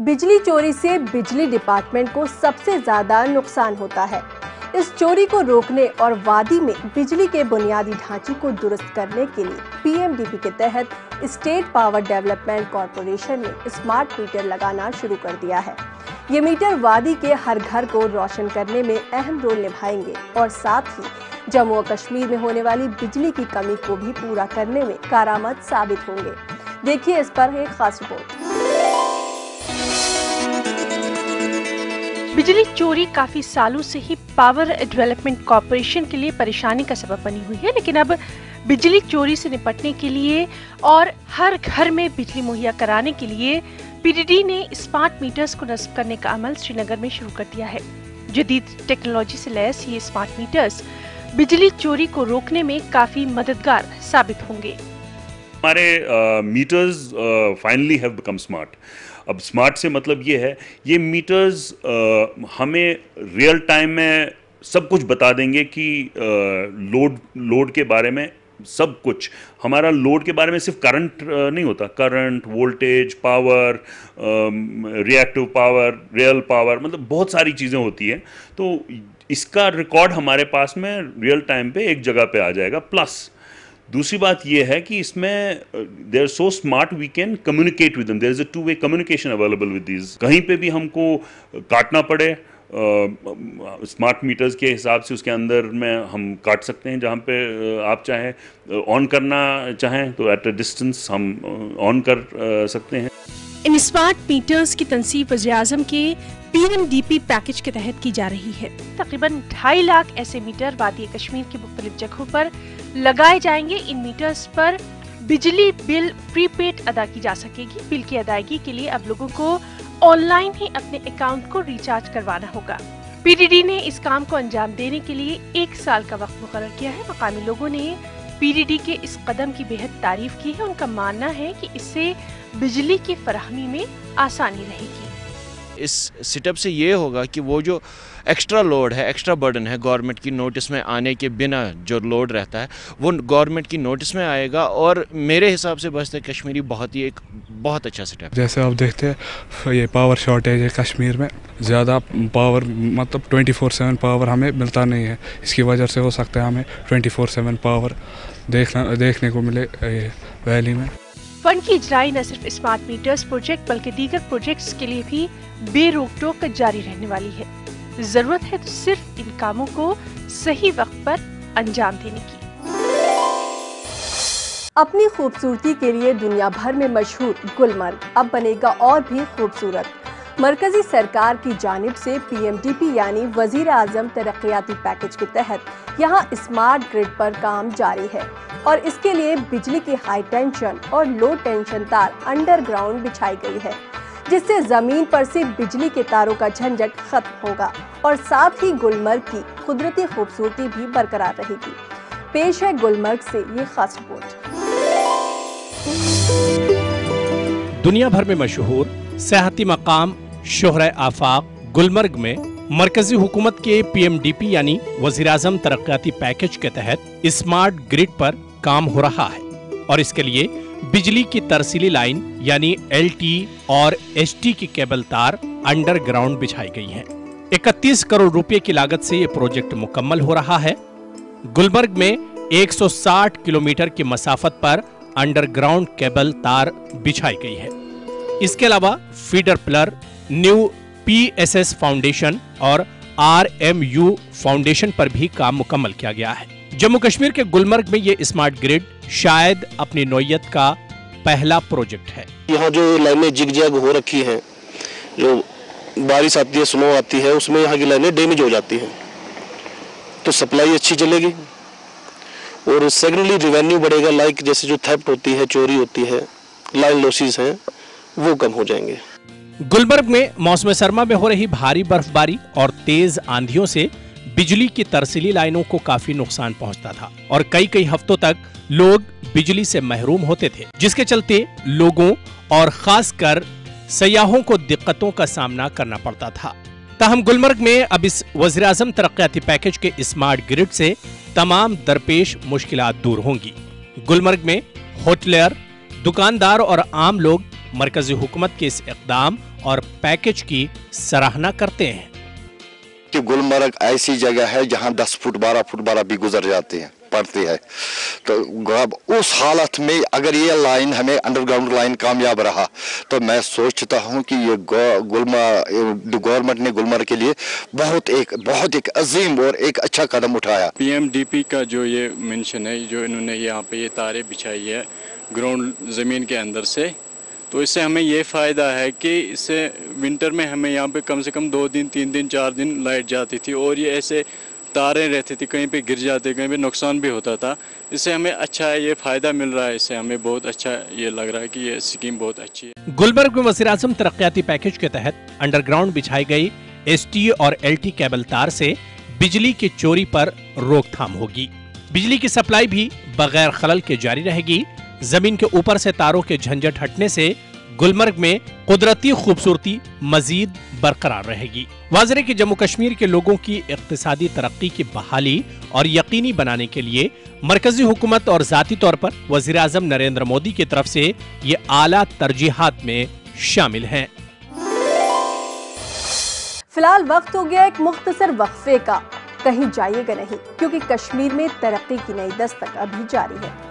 बिजली चोरी से बिजली डिपार्टमेंट को सबसे ज्यादा नुकसान होता है। इस चोरी को रोकने और वादी में बिजली के बुनियादी ढांचे को दुरुस्त करने के लिए पीएमडीपी के तहत स्टेट पावर डेवलपमेंट कॉरपोरेशन ने स्मार्ट मीटर लगाना शुरू कर दिया है। ये मीटर वादी के हर घर को रोशन करने में अहम रोल निभाएंगे और साथ ही जम्मू और कश्मीर में होने वाली बिजली की कमी को भी पूरा करने में कारआमद साबित होंगे। देखिए इस पर एक खास रिपोर्ट। बिजली चोरी काफी सालों से ही पावर डेवलपमेंट कॉरपोरेशन के लिए परेशानी का सबब बनी हुई है, लेकिन अब बिजली चोरी से निपटने के लिए और हर घर में बिजली मुहैया कराने के लिए पीडीडी ने स्मार्ट मीटर्स को नस्ब करने का अमल श्रीनगर में शुरू कर दिया है। जदीद टेक्नोलॉजी से लैस ये स्मार्ट मीटर्स बिजली चोरी को रोकने में काफी मददगार साबित होंगे। हमारे meters finally have become smart. अब स्मार्ट से मतलब ये है, ये मीटर्स हमें रियल टाइम में सब कुछ बता देंगे कि लोड के बारे में सब कुछ। हमारा लोड के बारे में सिर्फ करंट नहीं होता, current, voltage, power, reactive power, real power, मतलब बहुत सारी चीज़ें होती हैं। तो इसका रिकॉर्ड हमारे पास में रियल टाइम पे एक जगह पे आ जाएगा। प्लस दूसरी बात यह है कि इसमें they are so smart, we can communicate with them. There is a two way communication available with these. कहीं पे भी हमको काटना पड़े, स्मार्ट मीटर्स के हिसाब से उसके अंदर में हम काट सकते हैं। जहाँ पे आप चाहें ऑन करना चाहें तो एट अ डिस्टेंस हम ऑन कर सकते हैं। इन स्मार्ट मीटर्स की तनसीब वज़ीर-ए-आज़म के पीएमडीपी पैकेज के तहत की जा रही है। तकरीबन 2.5 लाख ऐसे मीटर वादी कश्मीर की मुख्तलिफ जगहों पर लगाए जाएंगे। इन मीटर्स पर बिजली बिल प्रीपेड अदा की जा सकेगी। बिल की अदायगी के लिए अब लोगों को ऑनलाइन ही अपने अकाउंट को रिचार्ज करवाना होगा। पीडीडी ने इस काम को अंजाम देने के लिए 1 साल का वक्त मुकर्रर किया है। मकामी लोगों ने पीडीडी के इस कदम की बेहद तारीफ की है। उनका मानना है कि इससे बिजली की फराहमी में आसानी रहेगी। इस सेटअप से ये होगा कि वो जो एक्स्ट्रा लोड है, एक्स्ट्रा बर्डन है गवर्नमेंट की नोटिस में आने के बिना जो लोड रहता है वो गवर्नमेंट की नोटिस में आएगा। और मेरे हिसाब से बस्ते कश्मीरी बहुत अच्छा सेटअप। जैसे आप देखते हैं ये पावर शॉर्टेज है कश्मीर में, ज़्यादा पावर मतलब 24/7 पावर हमें मिलता नहीं है। इसकी वजह से हो सकता है हमें 24/7 पावर देखने को मिले वैली में। फंड की इजराई न सिर्फ स्मार्ट मीटर्स प्रोजेक्ट बल्कि दीगर प्रोजेक्ट्स के लिए भी बेरोक-टोक जारी रहने वाली है। जरूरत है तो सिर्फ इन कामों को सही वक्त पर अंजाम देने की। अपनी खूबसूरती के लिए दुनिया भर में मशहूर गुलमर्ग अब बनेगा और भी खूबसूरत। मरकजी सरकार की जानिब से पीएमडीपी यानी वज़ीर-ए-आज़म तरक्याती पैकेज के तहत यहाँ स्मार्ट ग्रिड पर काम जारी है और इसके लिए बिजली की हाई टेंशन और लो टेंशन तार अंडरग्राउंड बिछाई गई है, जिससे जमीन पर से बिजली के तारों का झंझट खत्म होगा और साथ ही गुलमर्ग की कुदरती खूबसूरती भी बरकरार रहेगी। पेश है गुलमर्ग से ये खास रिपोर्ट। दुनिया भर में मशहूर सियाहती मकाम शोहरे आफाक गुलमर्ग में मरकजी हुकूमत के पीएमडीपी यानी वज़ीर-ए-आज़म तरक्याती पैकेज के तहत स्मार्ट ग्रिड पर काम हो रहा है और इसके लिए बिजली की तरसीली लाइन यानी एलटी और एसटी की केबल तार अंडरग्राउंड बिछाई गई हैं। 31 करोड़ रुपए की लागत से ये प्रोजेक्ट मुकम्मल हो रहा है। गुलमर्ग में 160 किलोमीटर की मसाफत पर अंडरग्राउंड केबल तार बिछाई गई है। इसके अलावा feeder pillar, new PSS foundation और आरएमयू फाउंडेशन पर भी काम मुकम्मल किया गया है। जम्मू कश्मीर के गुलमर्ग में ये स्मार्ट ग्रिड शायद अपनी नौयत का पहला प्रोजेक्ट है। यहाँ जो लाइनें जिग-जैग हो रखी हैं, जो बारिश आती है, स्नो आती है, उसमें यहाँ की लाइनें डैमेज हो जाती हैं, तो सप्लाई अच्छी चलेगी और सेकेंडली रेवेन्यू बढ़ेगा। लाइक जैसे जो थेफ्ट होती है, चोरी होती है, लाइन लॉसेस हैं, वो कम हो जाएंगे। गुलमर्ग में मौसम सरमा में हो रही भारी बर्फबारी और तेज आंधियों से बिजली की तरसीली लाइनों को काफी नुकसान पहुंचता था और कई हफ्तों तक लोग बिजली से महरूम होते थे, जिसके चलते लोगों और खासकर सयाहों को दिक्कतों का सामना करना पड़ता था। ताहम गुलमर्ग में अब इस वज़ीर-ए-आज़म तरक्याती पैकेज के स्मार्ट ग्रिड से तमाम दरपेश मुश्किलात दूर होंगी। गुलमर्ग में होटलियर, दुकानदार और आम लोग मरकजी हुकूमत के इस इक़दाम और पैकेज की सराहना करते हैं कि गुलमर्ग ऐसी जगह है जहां 10 फुट 12 फुट 12 भी गुजर जाते हैं पड़ते हैं। तो अब उस हालत में अगर ये लाइन हमें अंडरग्राउंड लाइन कामयाब रहा तो मैं सोचता हूं कि ये गवर्नमेंट ने गुलमर्ग के लिए बहुत एक अजीम और एक अच्छा कदम उठाया। PMDP का जो ये मेंशन है, जो इन्होंने यहाँ पे ये तारें बिछाई है ग्राउंड ज़मीन के अंदर से, तो इससे हमें ये फ़ायदा है कि इससे विंटर में हमें यहाँ पे कम से कम 2 दिन 3 दिन 4 दिन लाइट जाती थी और ये ऐसे तारें रहती थी, कहीं पे गिर जाते, कहीं पे नुकसान भी होता था। इससे हमें अच्छा है, ये फ़ायदा मिल रहा है, इससे हमें बहुत अच्छा ये लग रहा है कि ये स्कीम बहुत अच्छी है। गुलमर्ग में वज़ीर-ए-आज़म तरक्याती पैकेज के तहत अंडरग्राउंड बिछाई गई ST और LT केबल तार से बिजली की चोरी पर रोकथाम होगी। बिजली की सप्लाई भी बगैर खलल के जारी रहेगी। जमीन के ऊपर से तारों के झंझट हटने से गुलमर्ग में कुदरती खूबसूरती मजीद बरकरार रहेगी। वाज़ेह कि जम्मू कश्मीर के लोगों की इक्तिसादी तरक्की की बहाली और यकीनी बनाने के लिए मरकजी हुकूमत और जाती तौर पर वज़ीर-ए-आज़म नरेंद्र मोदी की तरफ से ये आला तरजीहात में शामिल हैं। फिलहाल वक्त हो गया एक मुख्तसर वक्फे का। कहीं जाइएगा नहीं, क्योंकि कश्मीर में तरक्की की नई दस्तक अभी जारी है।